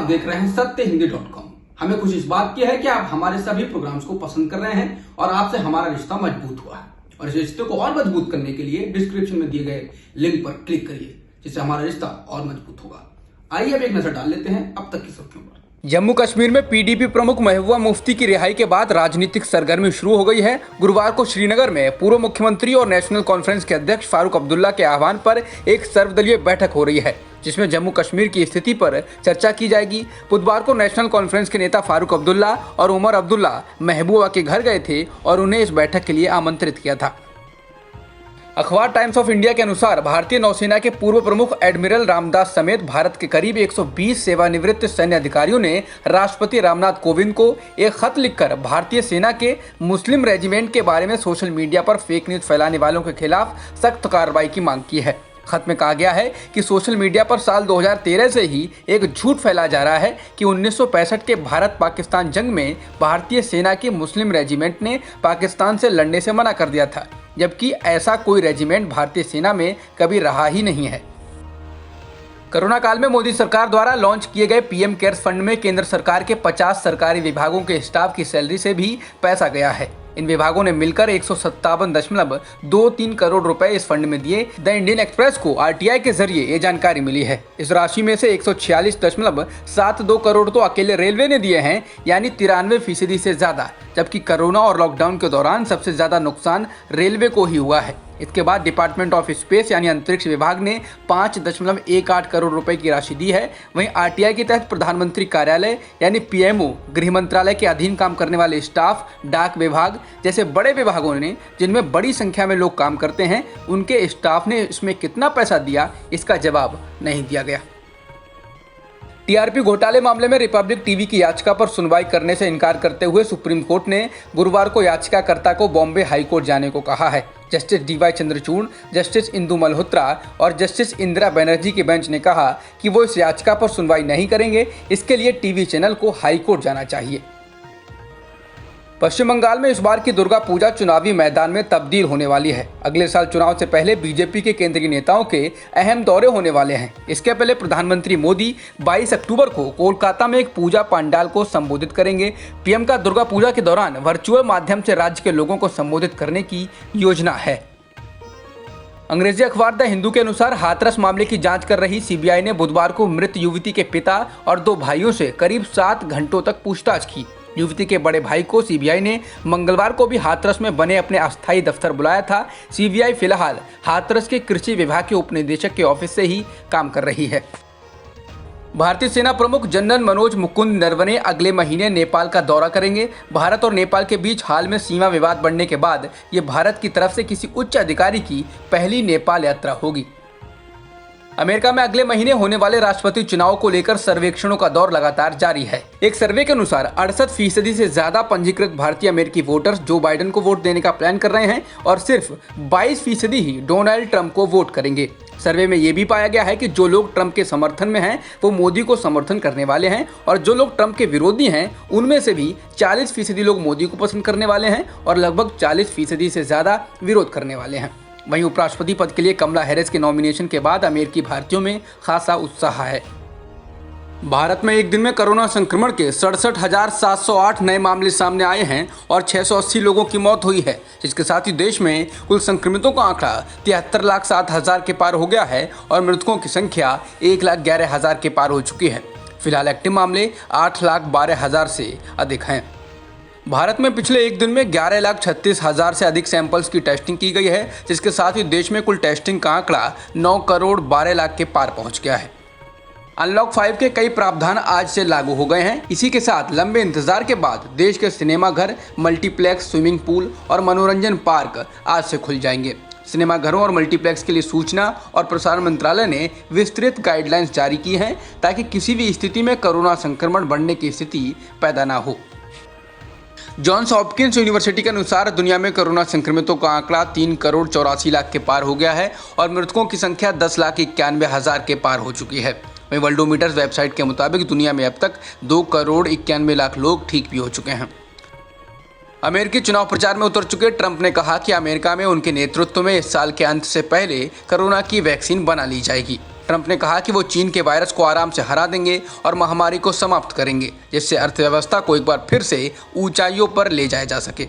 आप देख रहे हैं सत्यहिंदी.com। हमें खुशी इस बात की है कि आप हमारे सभी प्रोग्राम्स को पसंद कर रहे हैं और आपसे हमारा रिश्ता मजबूत हुआ है। और इस रिश्ते को और मजबूत करने के लिए डिस्क्रिप्शन में दिए गए लिंक पर क्लिक करिए, जिससे हमारा रिश्ता और मजबूत होगा। आइए अब एक नजर डाल लेते हैं अब तक की सुर्खियों पर। जम्मू कश्मीर में पीडीपी प्रमुख महबूबा मुफ्ती की रिहाई के बाद राजनीतिक सरगर्मी शुरू हो गई है। गुरुवार को श्रीनगर में पूर्व मुख्यमंत्री और नेशनल कॉन्फ्रेंस के अध्यक्ष फारूक अब्दुल्ला के आह्वान पर एक सर्वदलीय बैठक हो रही है, जिसमें जम्मू कश्मीर की स्थिति पर चर्चा की जाएगी। बुधवार को नेशनल कॉन्फ्रेंस के नेता फारूक अब्दुल्ला और उमर अब्दुल्ला महबूबा के घर गए थे और उन्हें इस बैठक के लिए आमंत्रित किया था। अखबार टाइम्स ऑफ इंडिया के अनुसार भारतीय नौसेना के पूर्व प्रमुख एडमिरल रामदास समेत भारत के करीब 120 सेवानिवृत्त सैन्य अधिकारियों ने राष्ट्रपति रामनाथ कोविंद को एक खत लिखकर भारतीय सेना के मुस्लिम रेजिमेंट के बारे में सोशल मीडिया पर फेक न्यूज फैलाने वालों के खिलाफ सख्त कार्रवाई की मांग की है। खत में कहा गया है कि सोशल मीडिया पर साल 2013 से ही एक झूठ फैला जा रहा है कि 1965 के भारत पाकिस्तान जंग में भारतीय सेना के मुस्लिम रेजिमेंट ने पाकिस्तान से लड़ने से मना कर दिया था, जबकि ऐसा कोई रेजिमेंट भारतीय सेना में कभी रहा ही नहीं है। कोरोना काल में मोदी सरकार द्वारा लॉन्च किए गए पीएम केयर्स फंड में केंद्र सरकार के 50 सरकारी विभागों के स्टाफ की सैलरी से भी पैसा गया है। इन विभागों ने मिलकर 157.23 करोड़ रुपए इस फंड में दिए। द इंडियन एक्सप्रेस को आरटीआई के जरिए ये जानकारी मिली है। इस राशि में से 146.72 करोड़ तो अकेले रेलवे ने दिए हैं, यानी 93% से ज्यादा, जबकि कोरोना और लॉकडाउन के दौरान सबसे ज्यादा नुकसान रेलवे को ही हुआ है। इसके बाद डिपार्टमेंट ऑफ स्पेस यानी अंतरिक्ष विभाग ने 5.18 करोड़ रुपए की राशि दी है। वहीं आरटीआई के तहत प्रधानमंत्री कार्यालय यानी पीएमओ, गृह मंत्रालय के अधीन काम करने वाले स्टाफ, डाक विभाग जैसे बड़े विभागों ने, जिनमें बड़ी संख्या में लोग काम करते हैं, उनके स्टाफ ने इसमें कितना पैसा दिया, इसका जवाब नहीं दिया गया। टीआरपी घोटाले मामले में रिपब्लिक टीवी की याचिका पर सुनवाई करने से इनकार करते हुए सुप्रीम कोर्ट ने गुरुवार को याचिकाकर्ता को बॉम्बे हाई कोर्ट जाने को कहा है। Justice DY Chandrachud, justice Indu Malhotra और जस्टिस इंदिरा बनर्जी की बेंच ने कहा कि वो इस याचिका पर सुनवाई नहीं करेंगे। इसके लिए टीवी चैनल को हाई कोर्ट जाना चाहिए। पश्चिम बंगाल में इस बार की दुर्गा पूजा चुनावी मैदान में तब्दील होने वाली है। अगले साल चुनाव से पहले बीजेपी के केंद्रीय नेताओं के अहम दौरे होने वाले हैं। इसके पहले प्रधानमंत्री मोदी 22 अक्टूबर को कोलकाता में एक पूजा पंडाल को संबोधित करेंगे। पीएम का दुर्गा पूजा के दौरान वर्चुअल माध्यम से राज्य के लोगों को संबोधित करने की योजना है। अंग्रेजी अखबार द हिंदू के अनुसार हाथरस मामले की जांच कर रही सीबीआई ने बुधवार को मृत युवती के पिता और 2 भाइयों से करीब 7 घंटों तक पूछताछ की। युवती के बड़े भाई को सीबीआई ने मंगलवार को भी हाथरस में बने अपने अस्थायी दफ्तर बुलाया था। सीबीआई फिलहाल हाथरस के कृषि विभाग के उपनिदेशक के ऑफिस से ही काम कर रही है। भारतीय सेना प्रमुख जनरल मनोज मुकुंद नरवणे अगले महीने नेपाल का दौरा करेंगे। भारत और नेपाल के बीच हाल में सीमा विवाद बढ़ने के बाद ये भारत की तरफ से किसी उच्च अधिकारी की पहली नेपाल यात्रा होगी। अमेरिका में अगले महीने होने वाले राष्ट्रपति चुनाव को लेकर सर्वेक्षणों का दौर लगातार जारी है। एक सर्वे के अनुसार 68% से ज्यादा पंजीकृत भारतीय अमेरिकी वोटर्स जो बाइडेन को वोट देने का प्लान कर रहे हैं और सिर्फ 22% ही डोनाल्ड ट्रंप को वोट करेंगे। सर्वे में यह भी पाया गया है कि जो लोग ट्रंप के समर्थन में हैं वो मोदी को समर्थन करने वाले हैं और जो लोग ट्रंप के विरोधी हैं उनमें से भी 40% लोग मोदी को पसंद करने वाले हैं और लगभग 40% से ज्यादा विरोध करने वाले हैं। वहीं उपराष्ट्रपति पद के लिए कमला हैरिस के नॉमिनेशन के बाद अमेरिकी भारतीयों में खासा उत्साह है। भारत में एक दिन में कोरोना संक्रमण के 67,708 नए मामले सामने आए हैं और 680 लोगों की मौत हुई है, जिसके साथ ही देश में कुल संक्रमितों का आंकड़ा 73,07,000 के पार हो गया है और मृतकों की संख्या 1,11,000 के पार हो चुकी है। फिलहाल एक्टिव मामले 8,12,000 से अधिक हैं। भारत में पिछले एक दिन में 11,36,000 से अधिक सैंपल्स की टेस्टिंग की गई है, जिसके साथ ही देश में कुल टेस्टिंग का आंकड़ा 9,12,00,000 के पार पहुंच गया है। अनलॉक 5 के कई प्रावधान आज से लागू हो गए हैं। इसी के साथ लंबे इंतजार के बाद देश के सिनेमाघर, मल्टीप्लेक्स, स्विमिंग पूल और मनोरंजन पार्क आज से खुल जाएंगे। सिनेमाघरों और मल्टीप्लेक्स के लिए सूचना और प्रसारण मंत्रालय ने विस्तृत गाइडलाइंस जारी की हैं ताकि किसी भी स्थिति में कोरोना संक्रमण बढ़ने की स्थिति पैदा ना हो। जॉन्स हॉपकिंस यूनिवर्सिटी के अनुसार दुनिया में कोरोना संक्रमितों का आंकड़ा 3,84,00,000 के पार हो गया है और मृतकों की संख्या 10,91,000 के पार हो चुकी है। वहीं वर्ल्डोमीटर्स वेबसाइट के मुताबिक दुनिया में अब तक 2,91,00,000 लोग ठीक भी हो चुके हैं। अमेरिकी चुनाव प्रचार में उतर चुके ट्रंप ने कहा कि अमेरिका में उनके नेतृत्व में इस साल के अंत से पहले कोरोना की वैक्सीन बना ली जाएगी। ट्रंप ने कहा कि वो चीन के वायरस को आराम से हरा देंगे और महामारी को समाप्त करेंगे, जिससे अर्थव्यवस्था को एक बार फिर से ऊंचाइयों पर ले जाया जा सके।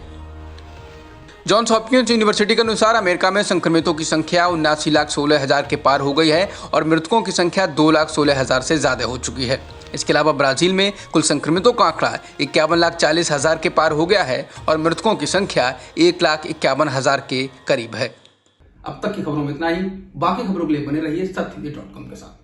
जॉन्स हॉपकिंस यूनिवर्सिटी के अनुसार अमेरिका में संक्रमितों की संख्या 79,16,000 के पार हो गई है और मृतकों की संख्या 2,16,000 से ज्यादा हो चुकी है। इसके अलावा ब्राजील में कुल संक्रमितों का आंकड़ा 51,40,000 के पार हो गया है और मृतकों की संख्या 1,51,000 के करीब है। अब तक की खबरों में इतना ही। बाकी खबरों के लिए बने रहिए सत्यमेव.com के साथ।